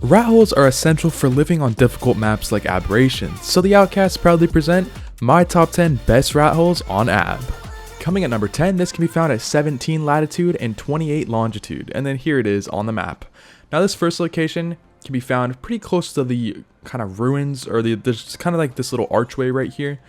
Rat holes are essential for living on difficult maps like Aberration, so the Outcasts proudly present my top 10 best rat holes on Ab. Coming at number 10, this can be found at 17 latitude and 28 longitude, and then here it is on the map. Now this first location can be found pretty close to the kind of ruins, or there's kind of like this little archway right here.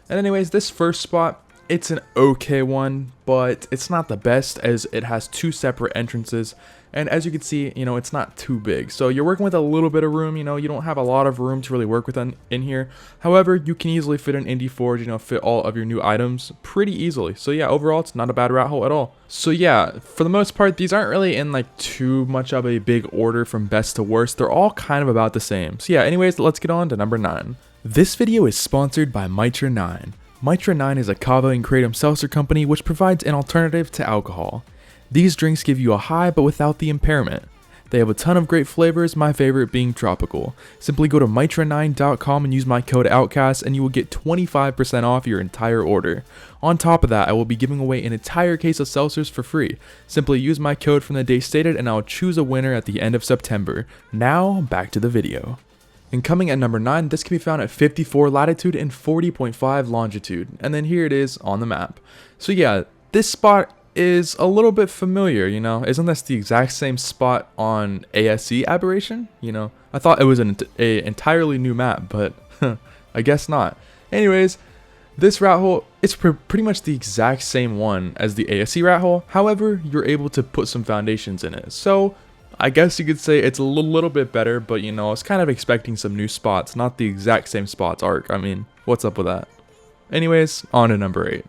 And anyways, this first spot, it's an okay one, but it's not the best as it has two separate entrances. And as you can see, you know, it's not too big. So you're working with a little bit of room, you know, you don't have a lot of room to really work with in here. However, you can easily fit an Indie Forge, you know, fit all of your new items pretty easily. So yeah, overall, it's not a bad rat hole at all. So yeah, for the most part, these aren't really in like too much of a big order from best to worst. They're all kind of about the same. So yeah, anyways, let's get on to number 9. This video is sponsored by Mitra 9. Mitra 9 is a kava and kratom seltzer company which provides an alternative to alcohol. These drinks give you a high but without the impairment. They have a ton of great flavors, my favorite being tropical. Simply go to mitra9.com and use my code OUTCAST and you will get 25% off your entire order. On top of that, I will be giving away an entire case of seltzers for free. Simply use my code from the day stated and I'll choose a winner at the end of September. Now, back to the video. And coming at number 9, this can be found at 54 latitude and 40.5 longitude. And then here it is on the map. So yeah, this spot is a little bit familiar, you know. Isn't this the exact same spot on ASC Aberration? You know, I thought it was an entirely new map, but I guess not. Anyways, this rat hole, it's pretty much the exact same one as the ASC rat hole. However, you're able to put some foundations in it. So I guess you could say it's a little bit better, but you know, I was kind of expecting some new spots, not the exact same spots ARK. I mean, what's up with that? Anyways, on to number 8.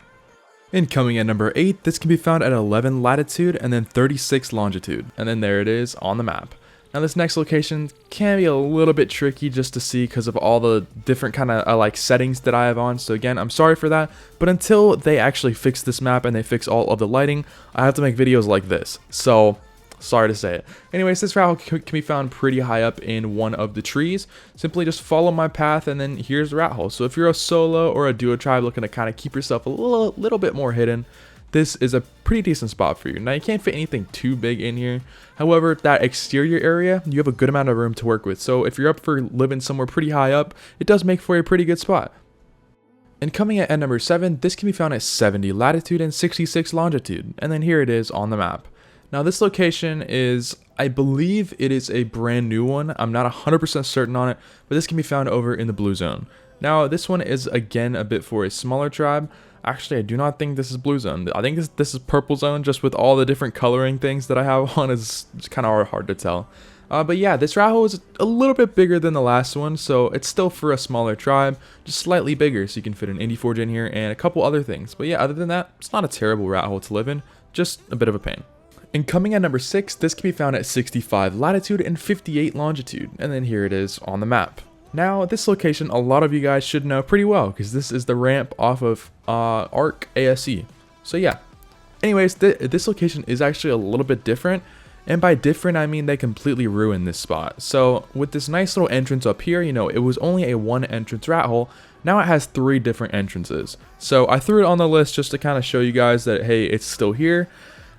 And coming at number 8, this can be found at 11 latitude and then 36 longitude. And then there it is on the map. Now this next location can be a little bit tricky just to see because of all the different kind of like settings that I have on. So again, I'm sorry for that. But until they actually fix this map and they fix all of the lighting, I have to make videos like this. So sorry to say it. Anyways, this route can be found pretty high up in one of the trees. Simply just follow my path and then here's the rat hole. So if you're a solo or a duo tribe looking to kind of keep yourself a little bit more hidden, this is a pretty decent spot for you. Now you can't fit anything too big in here. However, that exterior area, you have a good amount of room to work with. So if you're up for living somewhere pretty high up, it does make for a pretty good spot. And coming at number 7, this can be found at 70 latitude and 66 longitude. And then here it is on the map. Now this location is, I believe it is a brand new one. I'm not 100% certain on it, but this can be found over in the blue zone. Now this one is again a bit for a smaller tribe. Actually, I do not think this is blue zone. I think this is purple zone, just with all the different coloring things that I have on. It's kind of hard to tell. But yeah, this rat hole is a little bit bigger than the last one, so it's still for a smaller tribe, just slightly bigger, so you can fit an Indie Forge in here and a couple other things. But yeah, other than that, it's not a terrible rat hole to live in, just a bit of a pain. And coming at number 6, this can be found at 65 latitude and 58 longitude, and then here it is on the map. Now, this location, a lot of you guys should know pretty well, because this is the ramp off of ARK ASC. So yeah, anyways, this location is actually a little bit different, and by different, I mean they completely ruined this spot. So with this nice little entrance up here, you know, it was only a one entrance rat hole. Now it has 3 different entrances. So I threw it on the list just to kind of show you guys that, hey, it's still here.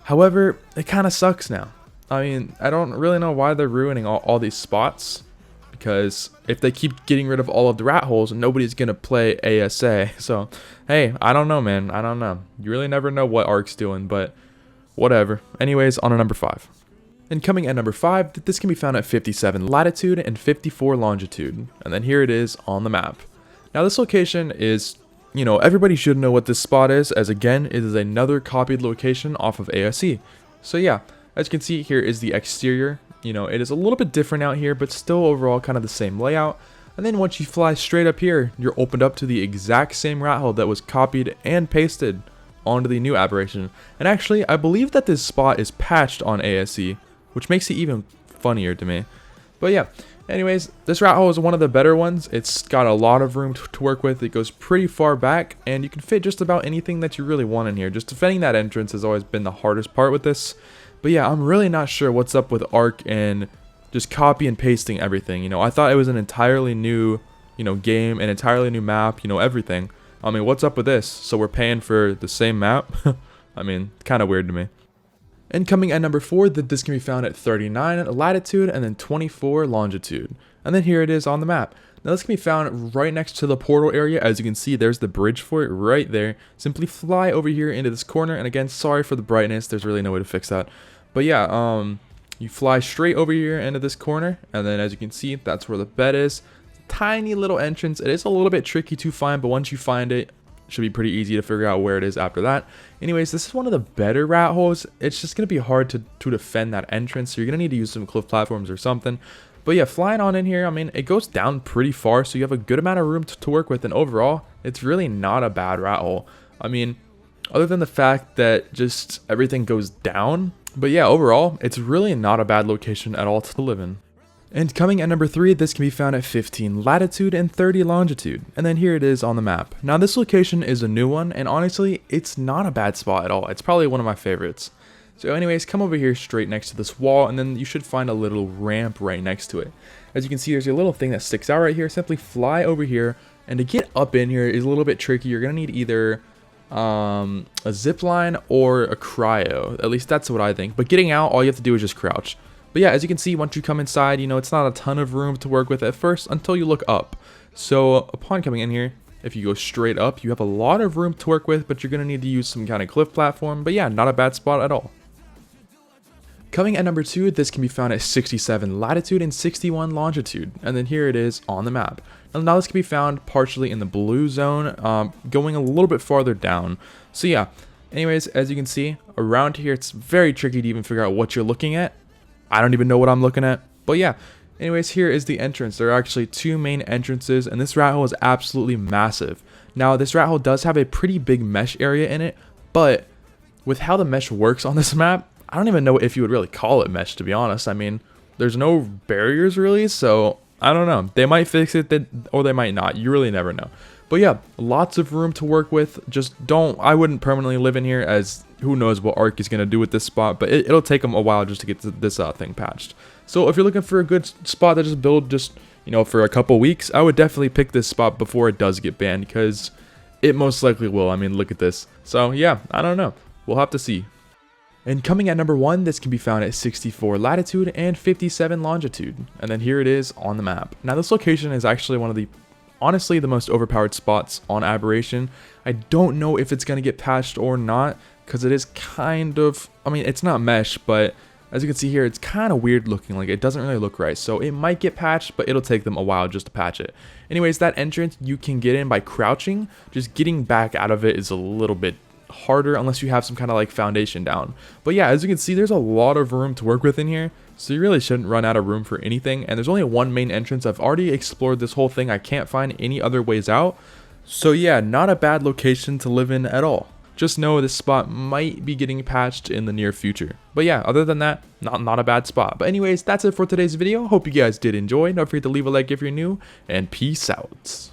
However, it kind of sucks now. I mean, I don't really know why they're ruining all these spots, because if they keep getting rid of all of the rat holes, nobody's going to play ASA. So, hey, I don't know, man. I don't know. You really never know what ARK's doing, but whatever. Anyways, on to number 5. And coming at number 5, this can be found at 57 latitude and 54 longitude. And then here it is on the map. Now, this location is, you know, everybody should know what this spot is, as again, it is another copied location off of ASC. So yeah, as you can see, here is the exterior. You know, it is a little bit different out here, but still overall kind of the same layout. And then once you fly straight up here, you're opened up to the exact same rat hole that was copied and pasted onto the new Aberration. And actually, I believe that this spot is patched on ASC, which makes it even funnier to me. But yeah, anyways, this rat hole is one of the better ones. It's got a lot of room to work with. It goes pretty far back, and you can fit just about anything that you really want in here. Just defending that entrance has always been the hardest part with this. But yeah, I'm really not sure what's up with ARK and just copy and pasting everything. You know, I thought it was an entirely new, you know, game, an entirely new map, you know, everything. I mean, what's up with this? So we're paying for the same map? I mean, kind of weird to me. And coming at number 4, this can be found at 39 latitude and then 24 longitude. And then here it is on the map. Now this can be found right next to the portal area. As you can see, there's the bridge for it right there. Simply fly over here into this corner, and again, sorry for the brightness, there's really no way to fix that. But yeah, you fly straight over here into this corner, and then as you can see, that's where the bed is. Tiny little entrance. It is a little bit tricky to find, but once you find it, should be pretty easy to figure out where it is after that. Anyways, this is one of the better rat holes. It's just going to be hard to defend that entrance, so you're going to need to use some cliff platforms or something. But yeah, flying on in here, I mean, it goes down pretty far, so you have a good amount of room to work with, and overall, it's really not a bad rat hole. I mean, other than the fact that just everything goes down, but yeah, overall, it's really not a bad location at all to live in. And coming at number 3, this can be found at 15 latitude and 30 longitude, and then here it is on the map. Now this location is a new one, and honestly, it's not a bad spot at all. It's probably one of my favorites. So anyways, come over here straight next to this wall, and then you should find a little ramp right next to it. As you can see, there's a little thing that sticks out right here. Simply fly over here, and to get up in here is a little bit tricky. You're going to need either a zip line or a cryo. At least that's what I think. But getting out, all you have to do is just crouch. But yeah, as you can see, once you come inside, you know, it's not a ton of room to work with at first until you look up. So upon coming in here, if you go straight up, you have a lot of room to work with, but you're going to need to use some kind of cliff platform. But yeah, not a bad spot at all. Coming at number 2, this can be found at 67 latitude and 61 longitude, and then here it is on the map. Now this can be found partially in the blue zone, going a little bit farther down. So yeah, anyways, as you can see, around here it's very tricky to even figure out what you're looking at. I don't even know what I'm looking at, but yeah. Anyways, here is the entrance. There are actually 2 main entrances, and this rat hole is absolutely massive. Now this rat hole does have a pretty big mesh area in it, but with how the mesh works on this map, I don't even know if you would really call it mesh, to be honest. I mean, there's no barriers really, so I don't know. They might fix it, or they might not. You really never know. But yeah, lots of room to work with. Just I wouldn't permanently live in here, as who knows what ARK is going to do with this spot, but it'll take them a while just to get this thing patched. So if you're looking for a good spot to just build you know, for a couple weeks, I would definitely pick this spot before it does get banned, because it most likely will. I mean, look at this. So yeah, I don't know. We'll have to see. And coming at number 1, this can be found at 64 latitude and 57 longitude. And then here it is on the map. Now this location is actually one of the, honestly, the most overpowered spots on Aberration. I don't know if it's going to get patched or not, because it is kind of, I mean, it's not mesh, but as you can see here, it's kind of weird looking. Like, it doesn't really look right. So it might get patched, but it'll take them a while just to patch it. Anyways, that entrance you can get in by crouching. Just getting back out of it is a little bit harder unless you have some kind of like foundation down. But yeah, as you can see, there's a lot of room to work with in here, so you really shouldn't run out of room for anything. And there's only one main entrance. I've already explored this whole thing. I can't find any other ways out. So yeah, not a bad location to live in at all. Just know this spot might be getting patched in the near future. But yeah, other than that, not a bad spot. But anyways, that's it for today's video. Hope you guys did enjoy. Don't forget to leave a like if you're new, and peace out.